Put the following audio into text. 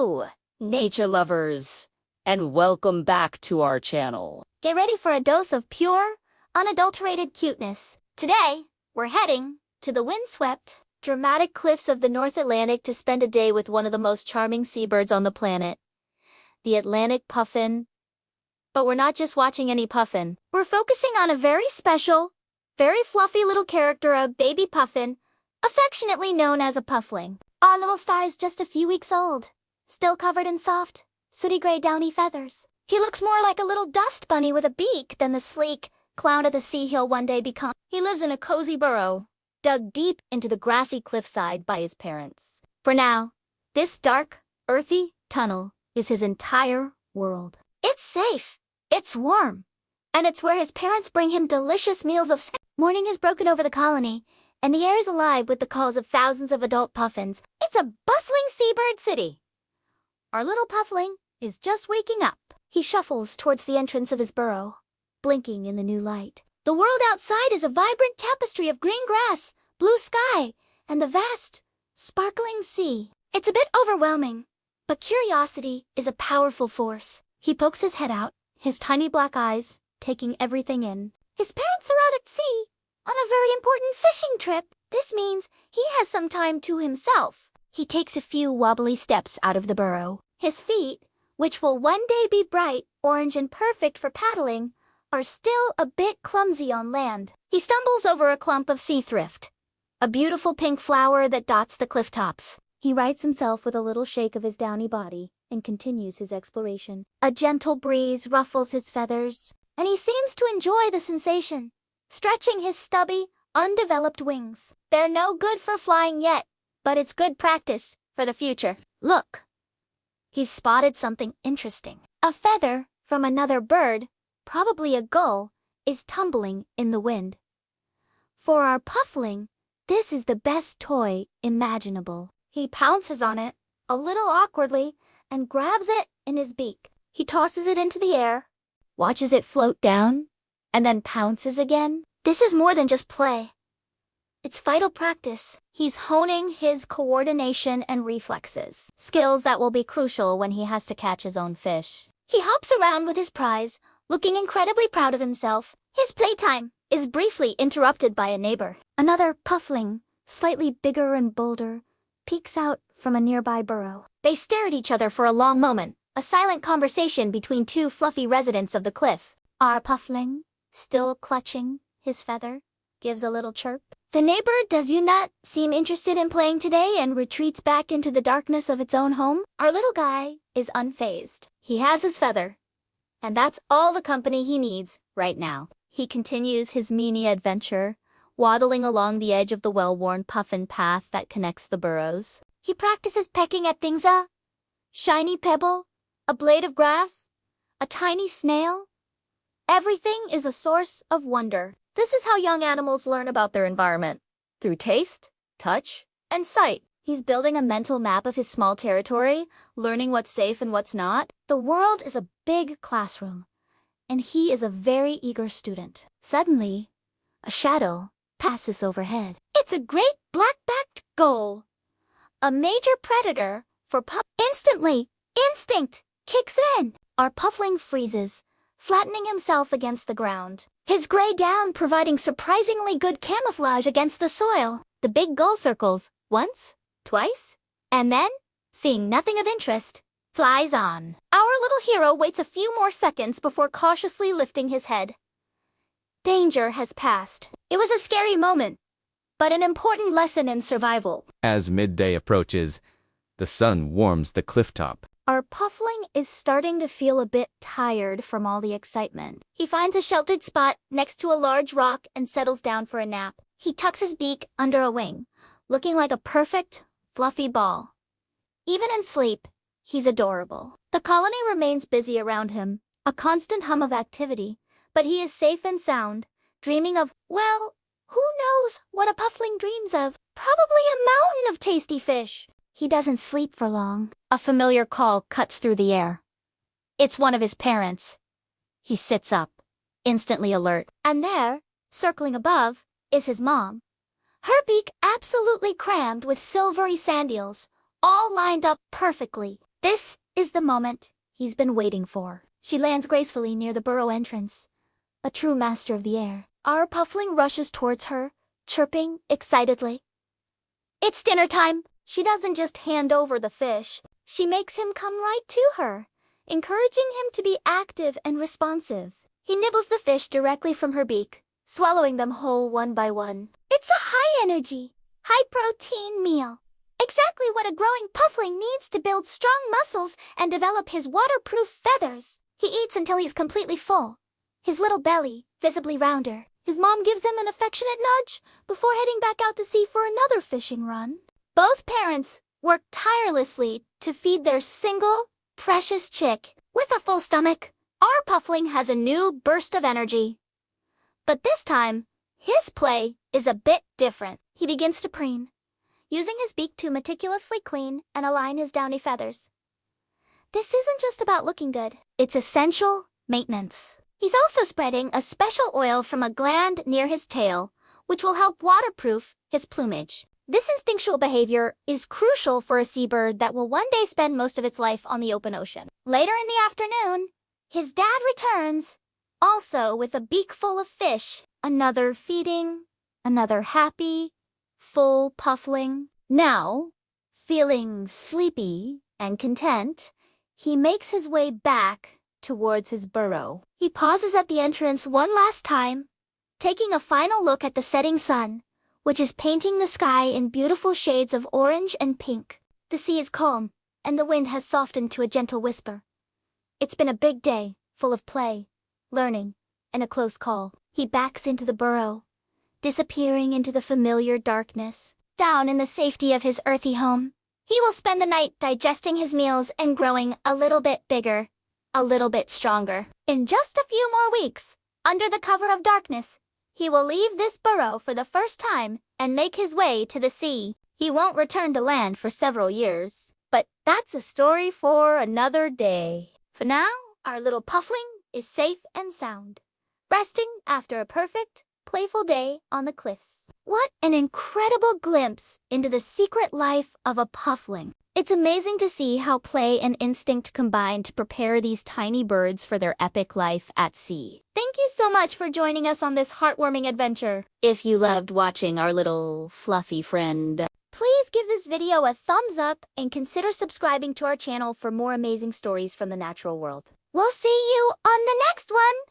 Hello, nature lovers, and welcome back to our channel. Get ready for a dose of pure, unadulterated cuteness. Today, we're heading to the windswept, dramatic cliffs of the North Atlantic to spend a day with one of the most charming seabirds on the planet, the Atlantic puffin. But we're not just watching any puffin. We're focusing on a very special, very fluffy little character, a baby puffin, affectionately known as a puffling. Our little star is just a few weeks old, still covered in soft, sooty gray downy feathers. He looks more like a little dust bunny with a beak than the sleek clown of the sea he'll one day become. He lives in a cozy burrow, dug deep into the grassy cliffside by his parents. For now, this dark, earthy tunnel is his entire world. It's safe, it's warm, and it's where his parents bring him delicious meals of Morning has broken over the colony, and the air is alive with the calls of thousands of adult puffins. It's a bustling seabird city. Our little puffling is just waking up. He shuffles towards the entrance of his burrow, blinking in the new light. The world outside is a vibrant tapestry of green grass, blue sky, and the vast, sparkling sea. It's a bit overwhelming, but curiosity is a powerful force. He pokes his head out, his tiny black eyes taking everything in. His parents are out at sea, on a very important fishing trip. This means he has some time to himself. He takes a few wobbly steps out of the burrow. His feet, which will one day be bright orange and perfect for paddling, are still a bit clumsy on land. He stumbles over a clump of sea thrift, a beautiful pink flower that dots the cliff tops. He rights himself with a little shake of his downy body and continues his exploration. A gentle breeze ruffles his feathers, and he seems to enjoy the sensation, stretching his stubby, undeveloped wings. They're no good for flying yet, but it's good practice for the future. Look! He's spotted something interesting. A feather from another bird, probably a gull, is tumbling in the wind. For our puffling, this is the best toy imaginable. He pounces on it, a little awkwardly, and grabs it in his beak. He tosses it into the air, watches it float down, and then pounces again. This is more than just play. It's vital practice. He's honing his coordination and reflexes, skills that will be crucial when he has to catch his own fish. He hops around with his prize, looking incredibly proud of himself. His playtime is briefly interrupted by a neighbor. Another puffling, slightly bigger and bolder, peeks out from a nearby burrow. They stare at each other for a long moment, a silent conversation between two fluffy residents of the cliff. Our puffling, still clutching his feather, gives a little chirp. The neighbor does not seem interested in playing today and retreats back into the darkness of its own home. Our little guy is unfazed. He has his feather, and that's all the company he needs right now. He continues his mini adventure, waddling along the edge of the well-worn puffin path that connects the burrows. He practices pecking at things: a shiny pebble, a blade of grass, a tiny snail. Everything is a source of wonder. This is how young animals learn about their environment, through taste, touch, and sight. He's building a mental map of his small territory, learning what's safe and what's not. The world is a big classroom, and he is a very eager student. Suddenly, a shadow passes overhead. It's a great black-backed gull, a major predator for Instantly, instinct kicks in. Our puffling freezes, flattening himself against the ground, his gray down providing surprisingly good camouflage against the soil. The big gull circles once, twice, and then, seeing nothing of interest, flies on. Our little hero waits a few more seconds before cautiously lifting his head. Danger has passed. It was a scary moment, but an important lesson in survival. As midday approaches, the sun warms the cliff top. Our puffling is starting to feel a bit tired from all the excitement. He finds a sheltered spot next to a large rock and settles down for a nap. He tucks his beak under a wing, looking like a perfect, fluffy ball. Even in sleep, he's adorable. The colony remains busy around him, a constant hum of activity, but he is safe and sound, dreaming of, well, who knows what a puffling dreams of? Probably a mountain of tasty fish. He doesn't sleep for long. A familiar call cuts through the air. It's one of his parents. He sits up, instantly alert. And there, circling above, is his mom. Her beak absolutely crammed with silvery sand eels, all lined up perfectly. This is the moment he's been waiting for. She lands gracefully near the burrow entrance, a true master of the air. Our Puffling rushes towards her, chirping excitedly. It's dinner time! She doesn't just hand over the fish. She makes him come right to her, encouraging him to be active and responsive. He nibbles the fish directly from her beak, swallowing them whole one by one. It's a high-energy, high-protein meal. Exactly what a growing Puffling needs to build strong muscles and develop his waterproof feathers. He eats until he's completely full, his little belly visibly rounder. His mom gives him an affectionate nudge before heading back out to sea for another fishing run. Both parents work tirelessly to feed their single, precious chick. With a full stomach, our Puffling has a new burst of energy. But this time, his play is a bit different. He begins to preen, using his beak to meticulously clean and align his downy feathers. This isn't just about looking good. It's essential maintenance. He's also spreading a special oil from a gland near his tail, which will help waterproof his plumage. This instinctual behavior is crucial for a seabird that will one day spend most of its life on the open ocean. Later in the afternoon, his dad returns, also with a beak full of fish. Another feeding, another happy, full Puffling. Now, feeling sleepy and content, he makes his way back towards his burrow. He pauses at the entrance one last time, taking a final look at the setting sun, which is painting the sky in beautiful shades of orange and pink. The sea is calm, and the wind has softened to a gentle whisper. It's been a big day, full of play, learning, and a close call. He backs into the burrow, disappearing into the familiar darkness. Down in the safety of his earthy home, he will spend the night digesting his meals and growing a little bit bigger, a little bit stronger. In just a few more weeks, under the cover of darkness, he will leave this burrow for the first time and make his way to the sea. He won't return to land for several years, but that's a story for another day. For now, our little Puffling is safe and sound, resting after a perfect, playful day on the cliffs. What an incredible glimpse into the secret life of a Puffling. It's amazing to see how play and instinct combine to prepare these tiny birds for their epic life at sea. Thank you so much for joining us on this heartwarming adventure. If you loved watching our little fluffy friend, Please give this video a thumbs up and consider subscribing to our channel for more amazing stories from the natural world. We'll see you on the next one!